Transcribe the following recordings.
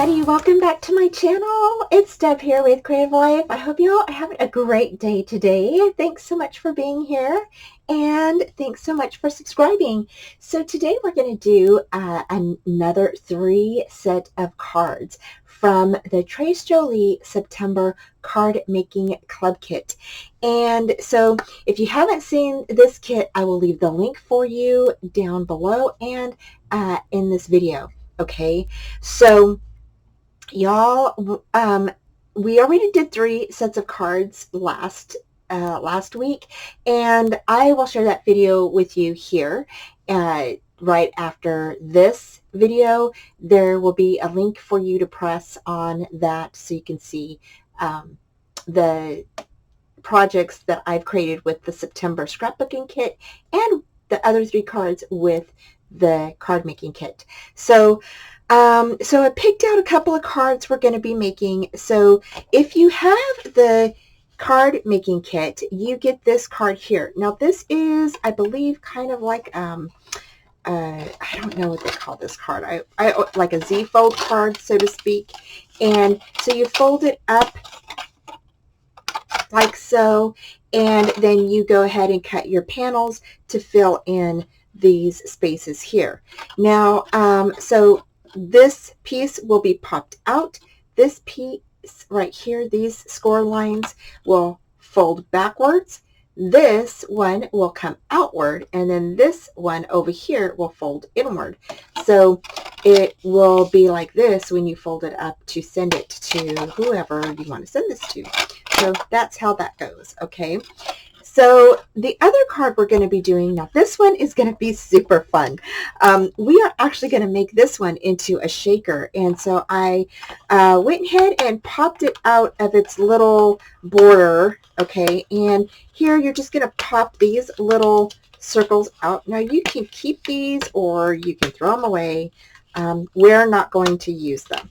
everybody, welcome back to my channel. It's Deb here with Creative Life. I hope you all are having a great day today. Thanks so much for being here and thanks so much for subscribing. So today we're going to do another 3 set of cards from the Trace Jolie September Card Making Club Kit. And so if you haven't seen this kit, I will leave the link for you down below and in this video. Okay, so y'all, we already did 3 sets of cards last week, and I will share that video with you here right after this video. There will be a link for you to press on that so you can see the projects that I've created with the September scrapbooking kit and the other 3 cards with the card making kit. So I picked out a couple of cards we're going to be making. So if you have the card making kit, you get this card here. Now this is, I believe, kind of like I don't know what they call this card. I like a Z fold card, so to speak. And so you fold it up like so, and then you go ahead and cut your panels to fill in these spaces here. Now, so this piece will be popped out. This piece right here, these score lines will fold backwards. This one will come outward, and then this one over here will fold inward. So it will be like this when you fold it up to send it to whoever you want to send this to. So that's how that goes, okay? So the other card we're going to be doing, now this one is going to be super fun. We are actually going to make this one into a shaker. And so I went ahead and popped it out of its little border, okay? And here you're just going to pop these little circles out. Now you can keep these or you can throw them away. We're not going to use them.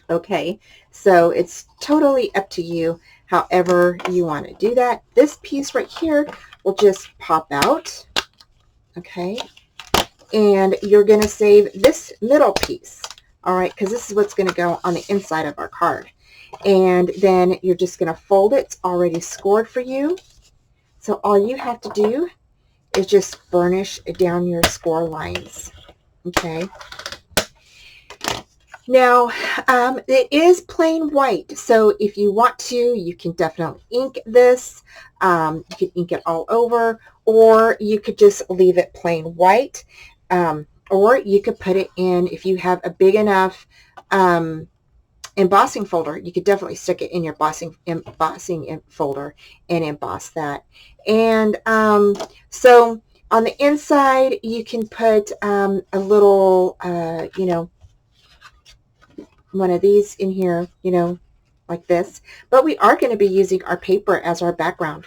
Okay, so it's totally up to you however you want to do that. This piece right here will just pop out, okay, and you're going to save this middle piece, all right, because this is what's going to go on the inside of our card. And then you're just going to fold it. It's already scored for you, so all you have to do is just burnish down your score lines, okay. Now, it is plain white, so if you want to, you can definitely ink this. You can ink it all over, or you could just leave it plain white, or you could put it in, if you have a big enough embossing folder, you could definitely stick it in your embossing folder and emboss that. And so on the inside, you can put a little, you know, one of these in here, you know, like this. But we are going to be using our paper as our background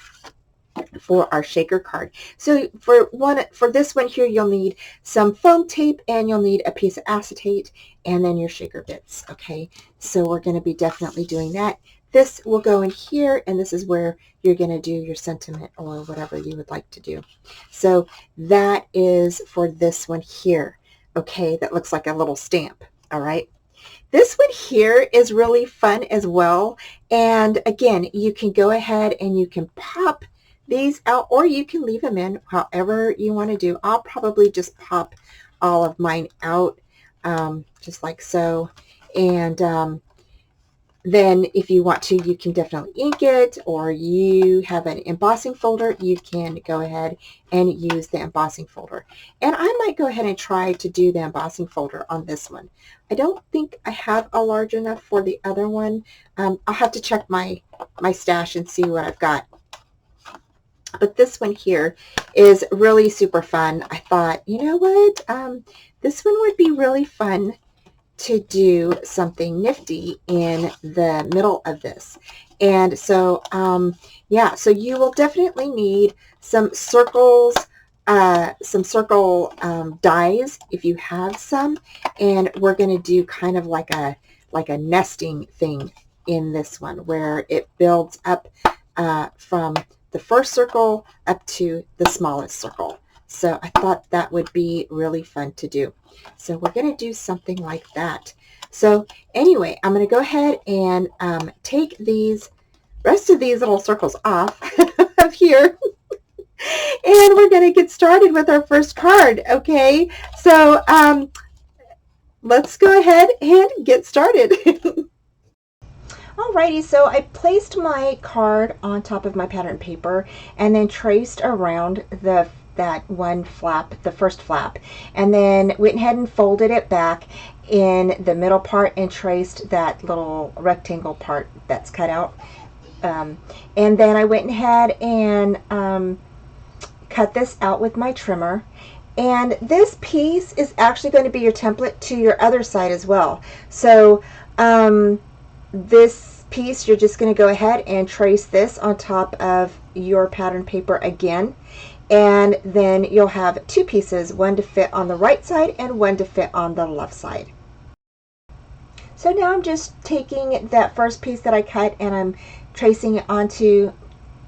for our shaker card. So for this one here, you'll need some foam tape and you'll need a piece of acetate and then your shaker bits. Okay, so we're going to be definitely doing that. This will go in here, and this is where you're going to do your sentiment or whatever you would like to do. So that is for this one here. Okay, that looks like a little stamp. All right. This one here is really fun as well. And again, you can go ahead and you can pop these out, or you can leave them in however you want to do. I'll probably just pop all of mine out just like so. And then if you want to, you can definitely ink it, or you have an embossing folder, you can go ahead and use the embossing folder. And I might go ahead and try to do the embossing folder on this one. I don't think I have a large enough for the other one. I'll have to check my stash and see what I've got. But this one here is really super fun. I thought, you know what, this one would be really fun to do something nifty in the middle of this. And so yeah, so you will definitely need some circles, some circle dies if you have some, and we're going to do kind of like a nesting thing in this one where it builds up from the first circle up to the smallest circle. So I thought that would be really fun to do. So we're going to do something like that. So anyway, I'm going to go ahead and take these rest of these little circles off of here. And we're going to get started with our first card, okay? So let's go ahead and get started. Alrighty, so I placed my card on top of my pattern paper and then traced around that one flap, the first flap, and then went ahead and folded it back in the middle part and traced that little rectangle part that's cut out. And then I went ahead and cut this out with my trimmer. And this piece is actually going to be your template to your other side as well. So this piece, you're just going to go ahead and trace this on top of your pattern paper again. And then you'll have two pieces, one to fit on the right side and one to fit on the left side. So now I'm just taking that first piece that I cut and I'm tracing it onto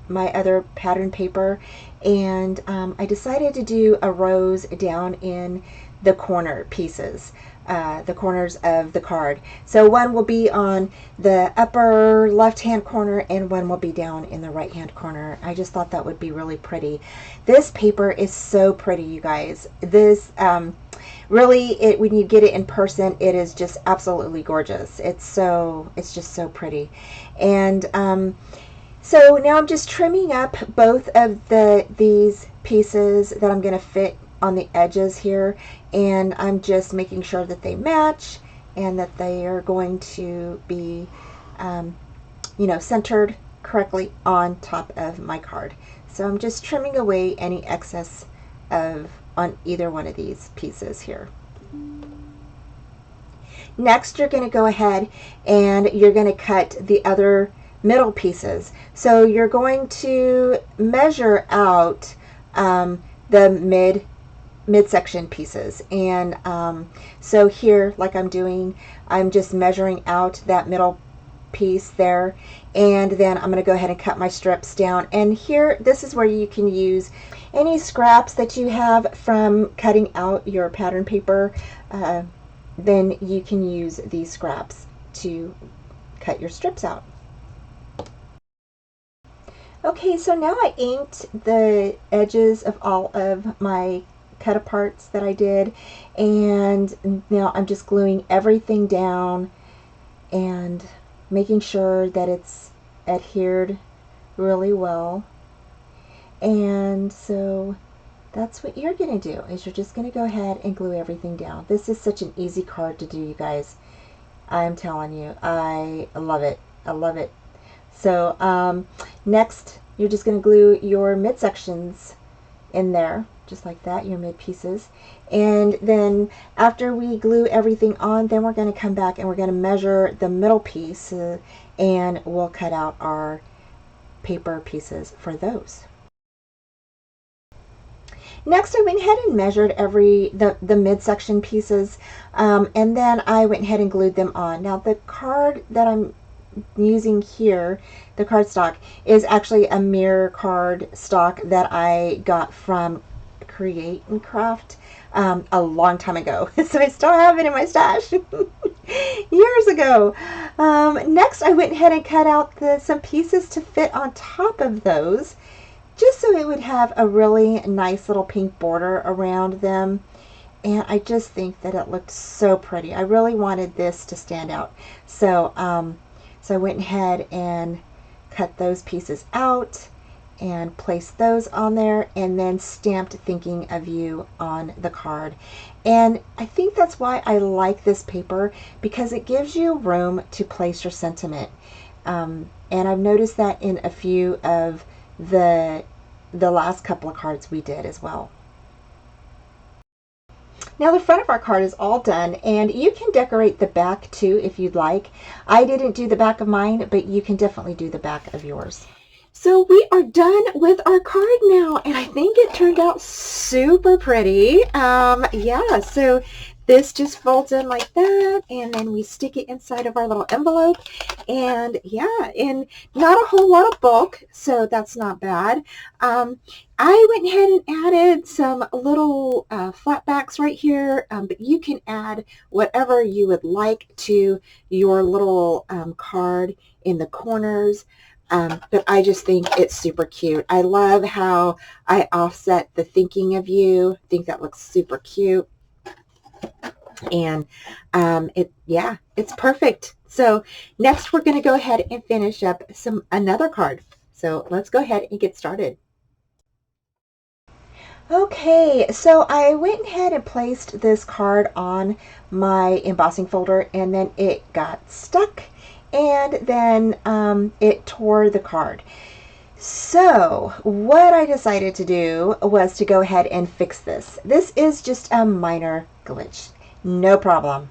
my other pattern paper, and I decided to do a rose down in the corner pieces, the corners of the card. So one will be on the upper left hand corner and one will be down in the right hand corner. I just thought that would be really pretty. This paper is so pretty, you guys. This really, when you get it in person, it is just absolutely gorgeous. It's just so pretty. And so now I'm just trimming up both of these pieces that I'm going to fit on the edges here, and I'm just making sure that they match and that they are going to be centered correctly on top of my card. So I'm just trimming away any excess on either one of these pieces here. Next, you're going to go ahead and you're going to cut the other middle pieces. So you're going to measure out the midsection pieces, and so here, like I'm doing, I'm just measuring out that middle piece there, and then I'm going to go ahead and cut my strips down. And here, this is where you can use any scraps that you have from cutting out your pattern paper. Then you can use these scraps to cut your strips out. Okay, so now I inked the edges of all of my cut aparts that I did, and now I'm just gluing everything down and making sure that it's adhered really well. And so that's what you're going to do, is you're just going to go ahead and glue everything down. This is such an easy card to do, you guys. I'm telling you, I love it. I love it. So next, you're just going to glue your midsections in there, just like that, your mid pieces. And then after we glue everything on, then we're going to come back and we're going to measure the middle piece, and we'll cut out our paper pieces for those. Next, I went ahead and measured the midsection pieces, and then I went ahead and glued them on. Now the card that I'm using here, the cardstock, is actually a mirror card stock that I got from Create and Craft a long time ago. So I still have it in my stash years ago. Next, I went ahead and cut out some pieces to fit on top of those, just so it would have a really nice little pink border around them. And I just think that it looked so pretty. I really wanted this to stand out. So I went ahead and cut those pieces out and placed those on there, and then stamped Thinking of You on the card. And I think that's why I like this paper, because it gives you room to place your sentiment. And I've noticed that in a few of the last couple of cards we did as well. Now the front of our card is all done, and you can decorate the back too if you'd like. I didn't do the back of mine, but you can definitely do the back of yours. So we are done with our card now, and I think it turned out super pretty. Yeah, so this just folds in like that, and then we stick it inside of our little envelope. And yeah, and not a whole lot of bulk, so that's not bad. I went ahead and added some little flat backs right here, but you can add whatever you would like to your little card in the corners. But I just think it's super cute. I love how I offset the thinking of you. I think that looks super cute. And yeah, it's perfect. So next we're going to go ahead and finish up another card. So let's go ahead and get started. Okay, so I went ahead and placed this card on my embossing folder, and then it got stuck, and then it tore the card. So what I decided to do was to go ahead and fix this. This is just a minor glitch. No problem.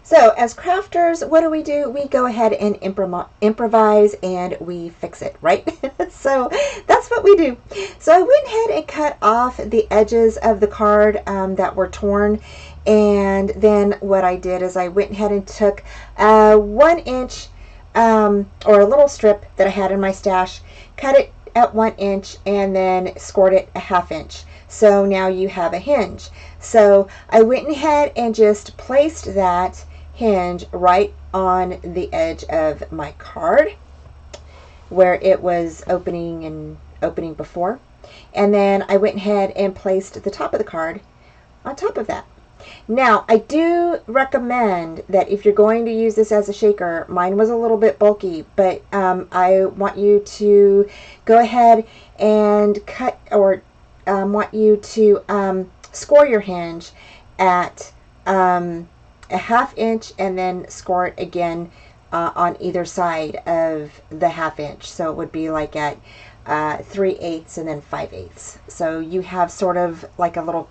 So as crafters, what do? We go ahead and improvise and we fix it, right? So that's what we do. So I went ahead and cut off the edges of the card that were torn. And then what I did is I went ahead and took 1 inch or a little strip that I had in my stash, cut it at 1 inch, and then scored it a 1/2 inch. So now you have a hinge. So I went ahead and just placed that hinge right on the edge of my card where it was opening before. And then I went ahead and placed the top of the card on top of that. Now, I do recommend that if you're going to use this as a shaker, mine was a little bit bulky, but I want you to go ahead and cut, or want you to score your hinge at a 1/2 inch, and then score it again on either side of the 1/2 inch. So it would be like at 3/8 and then 5/8. So you have sort of like a little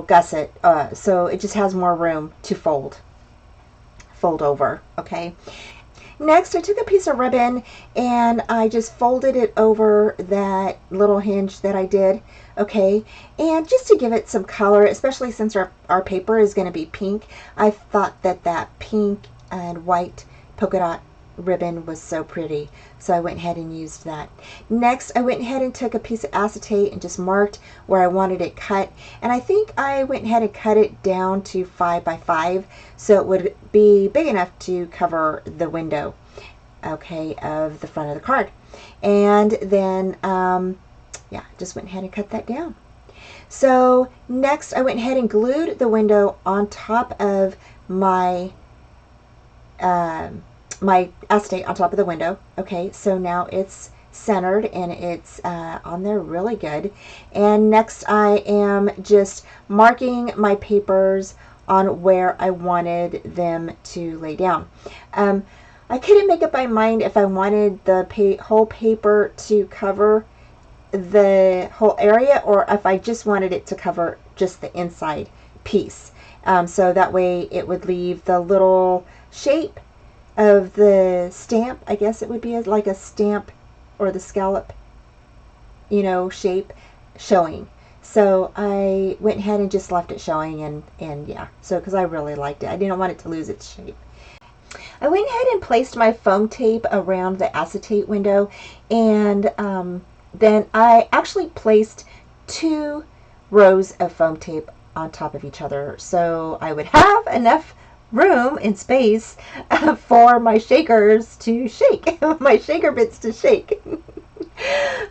gusset, so it just has more room to fold over. Okay. Next, I took a piece of ribbon and I just folded it over that little hinge that I did, okay? And just to give it some color, especially since our paper is going to be pink, I thought that that pink and white polka dot ribbon was so pretty, so I went ahead and used that. Next, I went ahead and took a piece of acetate and just marked where I wanted it cut, and I think I went ahead and cut it down to 5 by 5 so it would be big enough to cover the window, okay, of the front of the card. And then yeah, just went ahead and cut that down. So next I went ahead and glued the window on top of my my acetate on top of the window. Okay, so now it's centered and it's on there really good. And next I am just marking my papers on where I wanted them to lay down. I couldn't make up my mind if I wanted the whole paper to cover the whole area, or if I just wanted it to cover just the inside piece. So that way it would leave the little shape of the stamp, I guess it would be like a stamp or the scallop, you know, shape showing. So I went ahead and just left it showing, and yeah, so because I really liked it. I didn't want it to lose its shape. I went ahead and placed my foam tape around the acetate window, and then I actually placed 2 rows of foam tape on top of each other so I would have enough room and space for my shakers to shake, my shaker bits to shake.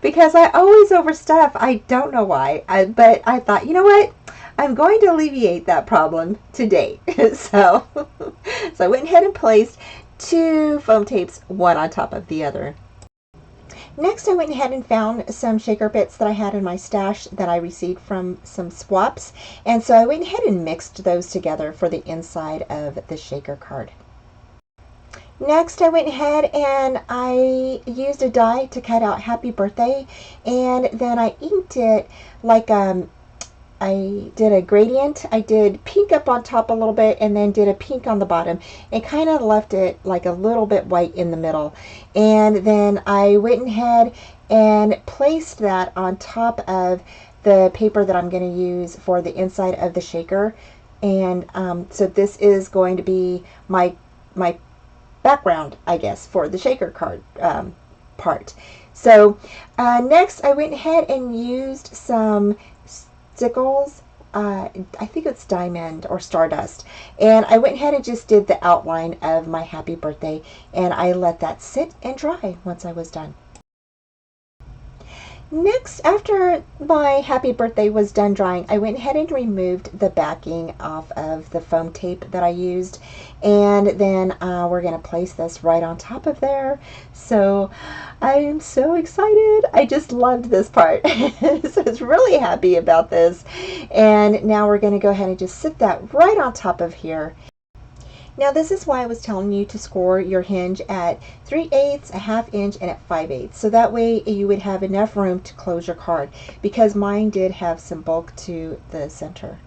Because I always overstuff. I don't know why, but I thought, you know what? I'm going to alleviate that problem today. So I went ahead and placed 2 foam tapes, one on top of the other. Next, I went ahead and found some shaker bits that I had in my stash that I received from some swaps, and so I went ahead and mixed those together for the inside of the shaker card. Next, I went ahead and I used a die to cut out happy birthday, and then I inked it like I did a gradient. I did pink up on top a little bit and then did a pink on the bottom and kind of left it like a little bit white in the middle. And then I went ahead and placed that on top of the paper that I'm going to use for the inside of the shaker. And so this is going to be my background, I guess, for the shaker card part. So next I went ahead and used some stickles. I think it's diamond or stardust, and I went ahead and just did the outline of my happy birthday, and I let that sit and dry once I was done. Next, after my happy birthday was done drying, I went ahead and removed the backing off of the foam tape that I used, and then we're going to place this right on top of there. So I am so excited. I just loved this part. So I was really happy about this. And now we're going to go ahead and just sit that right on top of here. Now this is why I was telling you to score your hinge at 3/8, a half inch, and at 5/8. So that way you would have enough room to close your card, because mine did have some bulk to the center.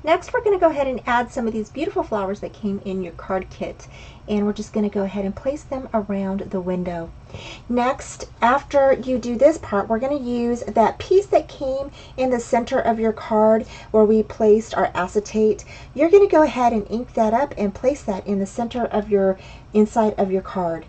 Next, we're going to go ahead and add some of these beautiful flowers that came in your card kit, and we're just going to go ahead and place them around the window. Next, after you do this part, we're going to use that piece that came in the center of your card where we placed our acetate. You're going to go ahead and ink that up and place that in the center of your inside of your card.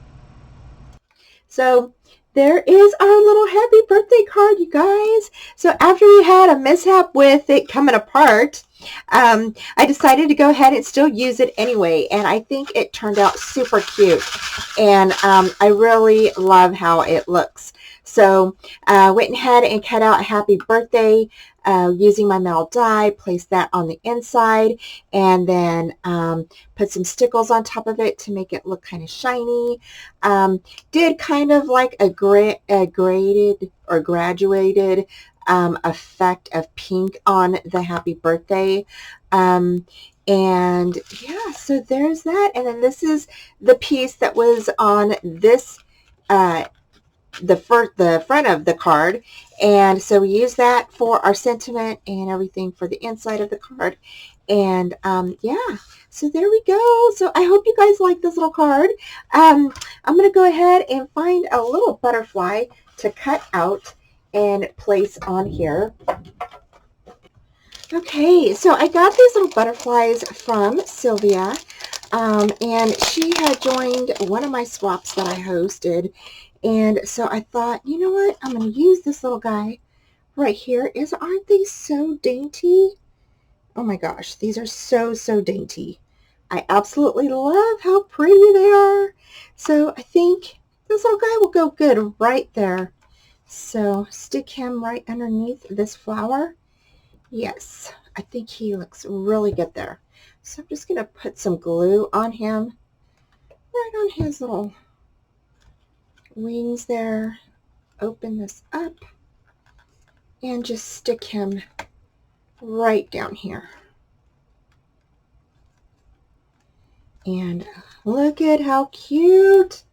So there is our little happy birthday card, you guys. So after we had a mishap with it coming apart, I decided to go ahead and still use it anyway, and I think it turned out super cute, and I really love how it looks. So went ahead and cut out a happy birthday using my metal die, placed that on the inside, and then put some stickles on top of it to make it look kind of shiny. Did kind of like a graded or graduated effect of pink on the happy birthday. And yeah, so there's that. And then this is the piece that was on this the front of the card, and so we use that for our sentiment and everything for the inside of the card. And yeah, so there we go. So I hope you guys like this little card. I'm going to go ahead and find a little butterfly to cut out and place on here. Okay, so I got these little butterflies from Sylvia, and she had joined one of my swaps that I hosted. And so I thought, you know what, I'm going to use this little guy right here. Aren't they so dainty? Oh my gosh, these are so dainty. I absolutely love how pretty they are. So I think this little guy will go good right there. So stick him right underneath this flower. Yes, I think he looks really good there. So I'm just going to put some glue on him, right on his little wings there. Open this up and just stick him right down here. And look at how cute.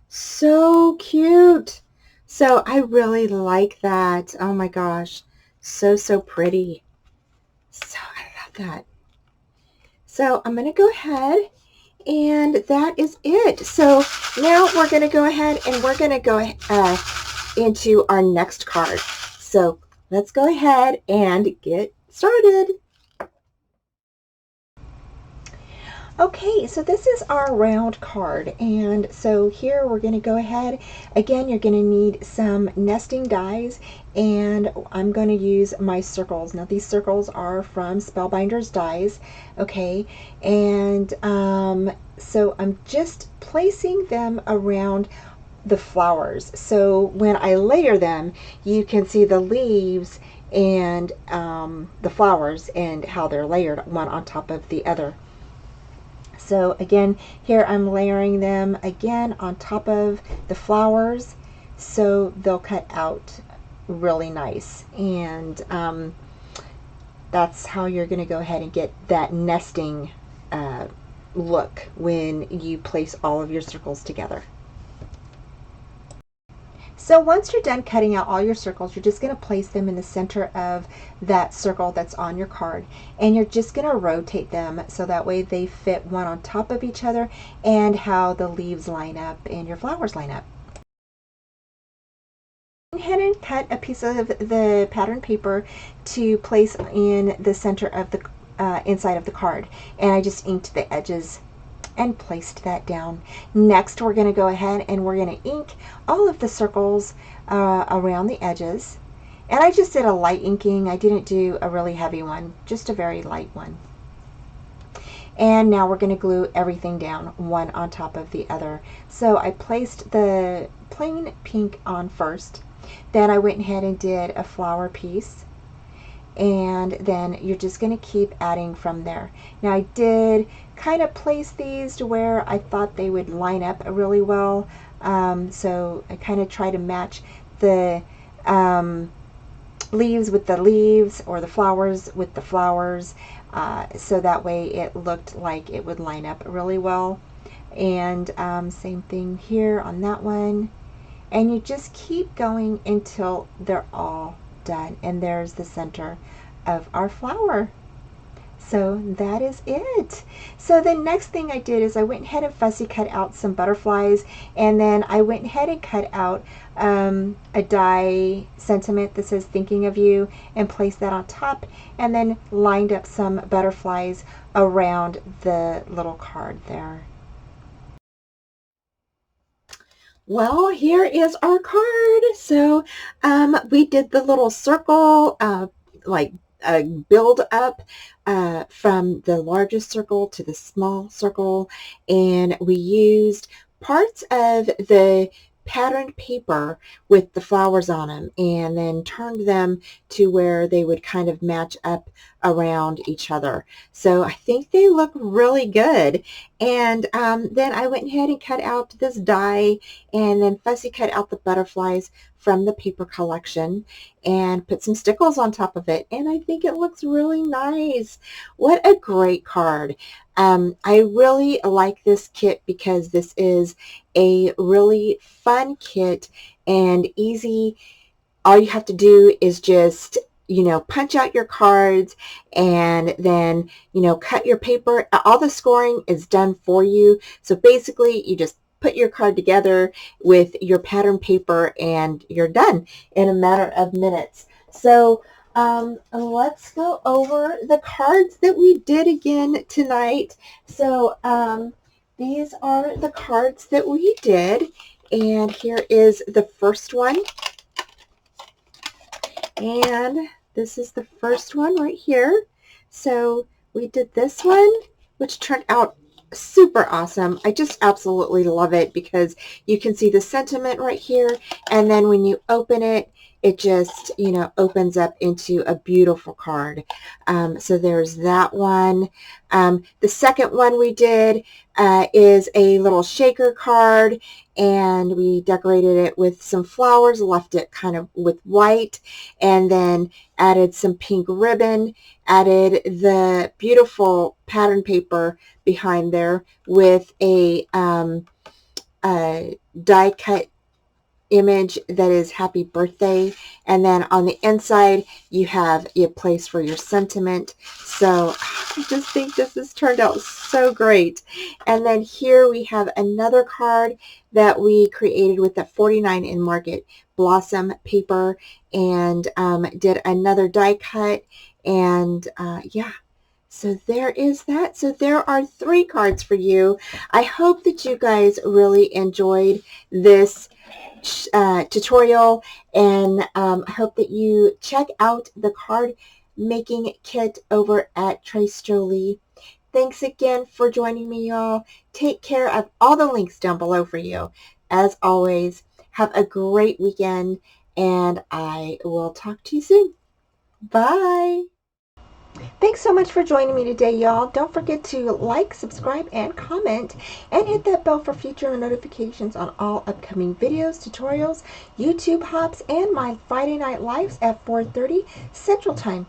So cute. So I really like that. Oh my gosh. So pretty. So I love that. So I'm going to go ahead, and that is it. So now we're going to go ahead and we're going to go into our next card. So let's go ahead and get started. Okay, so this is our round card, and so here we're going to go ahead. Again, you're going to need some nesting dies, and I'm going to use my circles. Now these circles are from Spellbinders dies, okay, and so I'm just placing them around the flowers. So when I layer them, you can see the leaves and the flowers and how they're layered one on top of the other. So again, here I'm layering them again on top of the flowers, so they'll cut out really nice. And that's how you're going to go ahead and get that nesting look when you place all of your circles together. So once you're done cutting out all your circles, you're just going to place them in the center of that circle that's on your card, and you're just going to rotate them so that way they fit one on top of each other, and how the leaves line up and your flowers line up. ahead and cut a piece of the pattern paper to place in the center of the inside of the card, and I just inked the edges and placed that down. Next, we're going to go ahead and we're going to ink all of the circles around the edges, and I just did a light inking. I didn't do a really heavy one, just a very light one. And now we're going to glue everything down one on top of the other. So I placed the plain pink on first, then I went ahead and did a flower piece, and then you're just going to keep adding from there. Now I did kind of place these to where I thought they would line up really well, so I kind of try to match the leaves with the leaves, or the flowers with the flowers, so that way it looked like it would line up really well. And same thing here on that one, and you just keep going until they're all done. And there's the center of our flower. So that is it. So the next thing I did is I went ahead and fussy cut out some butterflies, and then I went ahead and cut out a die sentiment that says thinking of you, and placed that on top, and then lined up some butterflies around the little card there. Well, here is our card. So we did the little circle, like build up from the largest circle to the small circle, and we used parts of the patterned paper with the flowers on them, and then turned them to where they would kind of match up around each other. So I think they look really good. And then I went ahead and cut out this die, and then fussy cut out the butterflies from the paper collection and put some stickles on top of it, and I think it looks really nice. What a great card. I really like this kit because this is a really fun kit and easy. All you have to do is just, punch out your cards, and then, cut your paper. All the scoring is done for you. So basically you just put your card together with your pattern paper and you're done in a matter of minutes. So let's go over the cards that we did again tonight. So these are the cards that we did, and here is the first one. And this is the first one right here. So we did this one, which turned out super awesome. I just absolutely love it because you can see the sentiment right here, and then when you open it, it just, opens up into a beautiful card. So there's that one. The second one we did is a little shaker card, and we decorated it with some flowers, left it kind of with white, and then added some pink ribbon, added the beautiful pattern paper behind there with a die cut image that is happy birthday, and then on the inside you have a place for your sentiment. So I just think this has turned out so great. And then here we have another card that we created with the 49 in Market Blossom paper, and did another die cut, and yeah. So there is that. So there are 3 cards for you. I hope that you guys really enjoyed this tutorial, and I hope that you check out the card making kit over at Trace Jolie. Thanks again for joining me, y'all. Take care. Of all the links down below for you. As always, have a great weekend, and I will talk to you soon. Bye. Thanks so much for joining me today, y'all. Don't forget to like, subscribe, and comment, and hit that bell for future notifications on all upcoming videos, tutorials, YouTube hops, and my Friday night lives at 4:30 Central Time.